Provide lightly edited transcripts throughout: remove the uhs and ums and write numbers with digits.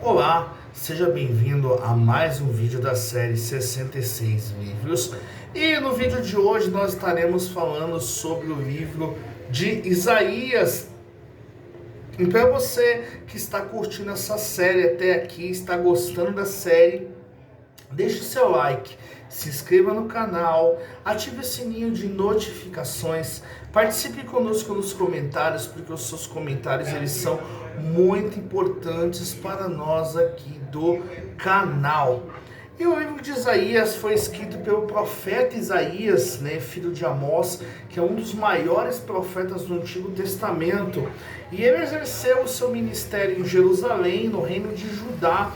Olá, seja bem-vindo a mais um vídeo da série 66 livros. E no vídeo de hoje nós estaremos falando sobre o livro de Isaías. E para você que está curtindo essa série até aqui, está gostando da série, deixe o seu like, se inscreva no canal, ative o sininho de notificações, participe conosco nos comentários, porque os seus comentários eles são muito importantes para nós aqui do canal. E o livro de Isaías foi escrito pelo profeta Isaías, filho de Amós, que é um dos maiores profetas do Antigo Testamento. E ele exerceu o seu ministério em Jerusalém, no reino de Judá,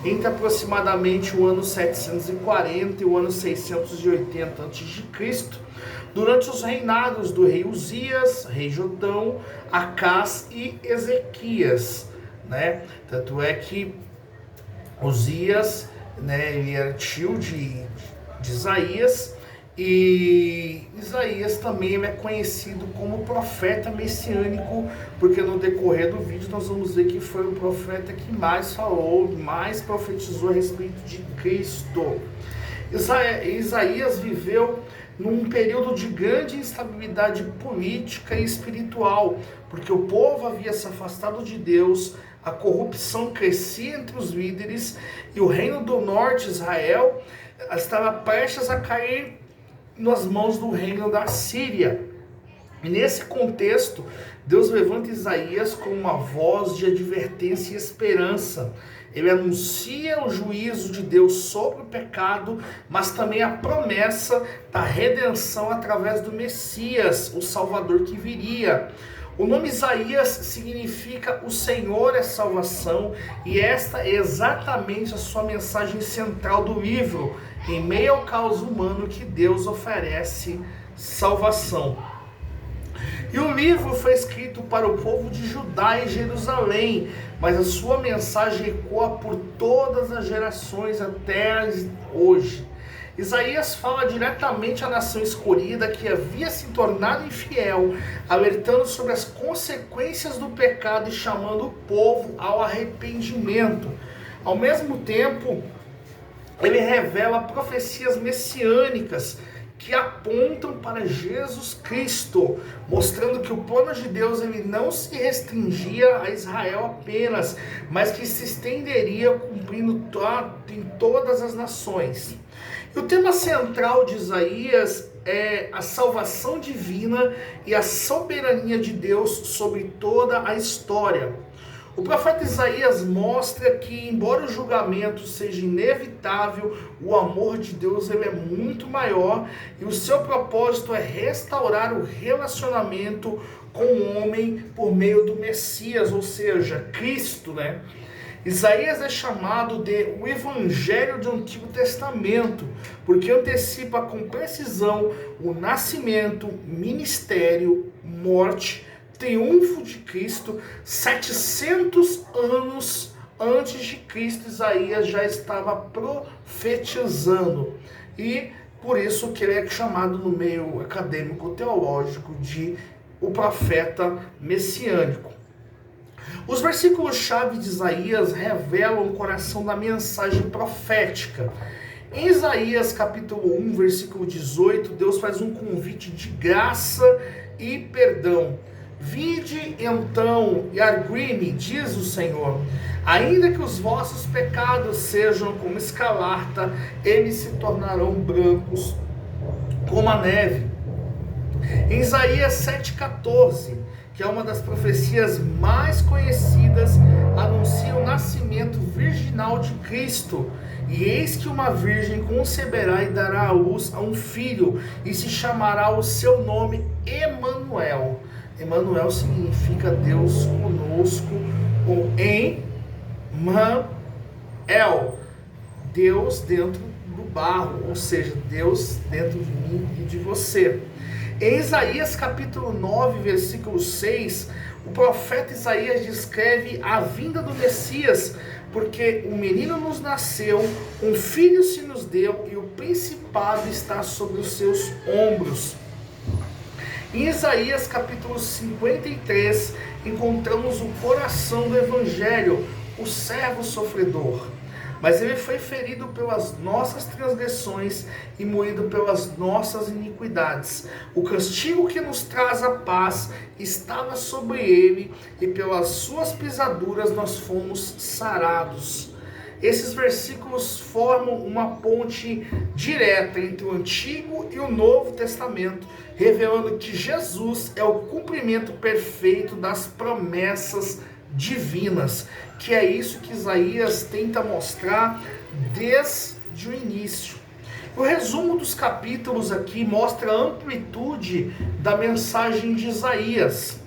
entre aproximadamente o ano 740 e o ano 680 a.C., durante os reinados do rei Uzias, rei Jotão, Acás e Ezequias, Tanto é que Uzias, ele era tio de Isaías, e Isaías também é conhecido como profeta messiânico, porque no decorrer do vídeo nós vamos ver que foi o profeta que mais falou, mais profetizou a respeito de Cristo. Isaías viveu num período de grande instabilidade política e espiritual, porque o povo havia se afastado de Deus, a corrupção crescia entre os líderes e o reino do norte, Israel, estava prestes a cair nas mãos do reino da Síria. E nesse contexto, Deus levanta Isaías com uma voz de advertência e esperança. Ele anuncia o juízo de Deus sobre o pecado, mas também a promessa da redenção através do Messias, o Salvador que viria. O nome Isaías significa o Senhor é salvação, e esta é exatamente a sua mensagem central do livro. Em meio ao caos humano que Deus oferece salvação. E o livro foi escrito para o povo de Judá e Jerusalém, mas a sua mensagem ecoa por todas as gerações até hoje. Isaías fala diretamente à nação escolhida que havia se tornado infiel, alertando sobre as consequências do pecado e chamando o povo ao arrependimento. Ao mesmo tempo, ele revela profecias messiânicas que apontam para Jesus Cristo, mostrando que o plano de Deus ele não se restringia a Israel apenas, mas que se estenderia cumprindo em todas as nações. E o tema central de Isaías é a salvação divina e a soberania de Deus sobre toda a história. O profeta Isaías mostra que, embora o julgamento seja inevitável, o amor de Deus ele é muito maior e o seu propósito é restaurar o relacionamento com o homem por meio do Messias, ou seja, Cristo, Isaías é chamado de o Evangelho do Antigo Testamento, porque antecipa com precisão o nascimento, ministério, morte, triunfo de Cristo. 700 anos antes de Cristo, Isaías já estava profetizando. E por isso que ele é chamado no meio acadêmico teológico de o profeta messiânico. Os versículos-chave de Isaías revelam o coração da mensagem profética. Em Isaías capítulo 1, versículo 18, Deus faz um convite de graça e perdão. Vinde então e argui-me, diz o Senhor, ainda que os vossos pecados sejam como escarlata, eles se tornarão brancos como a neve. Em Isaías 7,14, que é uma das profecias mais conhecidas, anuncia o nascimento virginal de Cristo. E eis que uma virgem conceberá e dará à luz a um filho, e se chamará o seu nome Emanuel. Emanuel significa Deus conosco, ou Em-Man-El, Deus dentro do barro, ou seja, Deus dentro de mim e de você. Em Isaías capítulo 9, versículo 6, o profeta Isaías descreve a vinda do Messias, porque um menino nos nasceu, um filho se nos deu, e o principado está sobre os seus ombros. Em Isaías capítulo 53, encontramos o coração do Evangelho, o servo sofredor, mas ele foi ferido pelas nossas transgressões e moído pelas nossas iniquidades. O castigo que nos traz a paz estava sobre ele, e pelas suas pisaduras nós fomos sarados. Esses versículos formam uma ponte direta entre o Antigo e o Novo Testamento, revelando que Jesus é o cumprimento perfeito das promessas divinas, que é isso que Isaías tenta mostrar desde o início. O resumo dos capítulos aqui mostra a amplitude da mensagem de Isaías.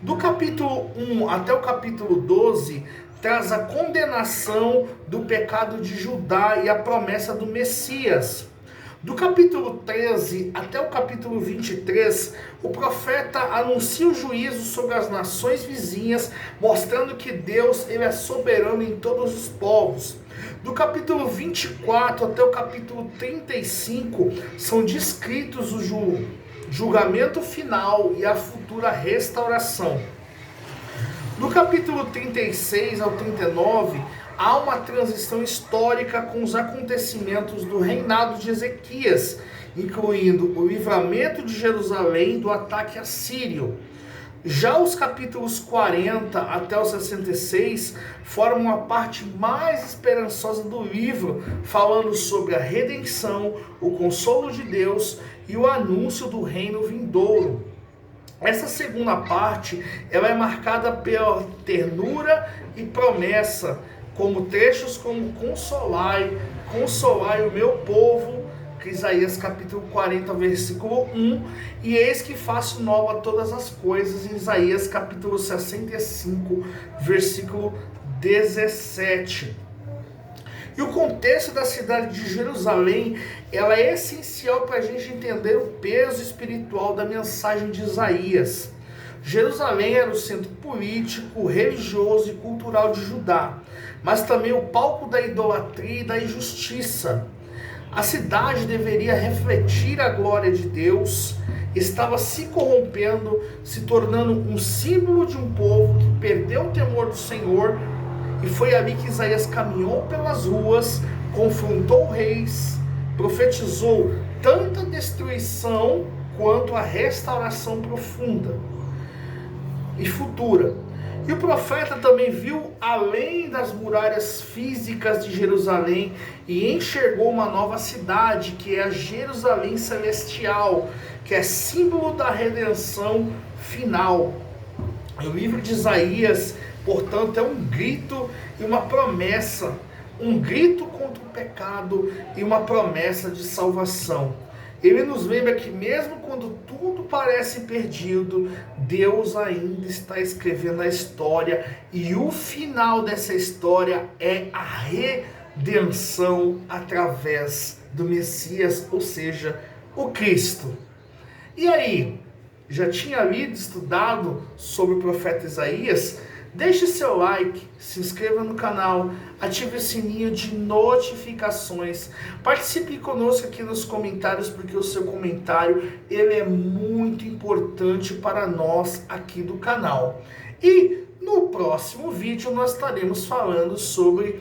Do capítulo 1 até o capítulo 12, traz a condenação do pecado de Judá e a promessa do Messias. Do capítulo 13 até o capítulo 23, o profeta anuncia o juízo sobre as nações vizinhas, mostrando que Deus ele é soberano em todos os povos. Do capítulo 24 até o capítulo 35, são descritos o julgamento final e a futura restauração. Do capítulo 36 ao 39, há uma transição histórica com os acontecimentos do reinado de Ezequias, incluindo o livramento de Jerusalém do ataque assírio. Já os capítulos 40 até o 66 formam a parte mais esperançosa do livro, falando sobre a redenção, o consolo de Deus e o anúncio do reino vindouro. Essa segunda parte, ela é marcada pela ternura e promessa, como trechos como consolai o meu povo, que Isaías capítulo 40, versículo 1, e eis que faço nova todas as coisas, em Isaías capítulo 65, versículo 17. E o contexto da cidade de Jerusalém, ela é essencial para a gente entender o peso espiritual da mensagem de Isaías. Jerusalém era o centro político, religioso e cultural de Judá, mas também o palco da idolatria e da injustiça. A cidade deveria refletir a glória de Deus, estava se corrompendo, se tornando um símbolo de um povo que perdeu o temor do Senhor. E foi ali que Isaías caminhou pelas ruas, confrontou reis, profetizou tanta destruição quanto a restauração profunda e futura. E o profeta também viu além das muralhas físicas de Jerusalém e enxergou uma nova cidade, que é a Jerusalém celestial, que é símbolo da redenção final. O livro de Isaías, portanto, é um grito e uma promessa, um grito contra o pecado e uma promessa de salvação. Ele nos lembra que mesmo quando tudo parece perdido, Deus ainda está escrevendo a história, e o final dessa história é a redenção através do Messias, ou seja, o Cristo. E aí, já tinha lido, estudado sobre o profeta Isaías? Deixe seu like, se inscreva no canal, ative o sininho de notificações, participe conosco aqui nos comentários, porque o seu comentário ele é muito importante para nós aqui do canal. E no próximo vídeo nós estaremos falando sobre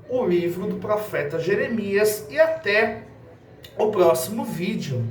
o livro do profeta Jeremias, e até o próximo vídeo.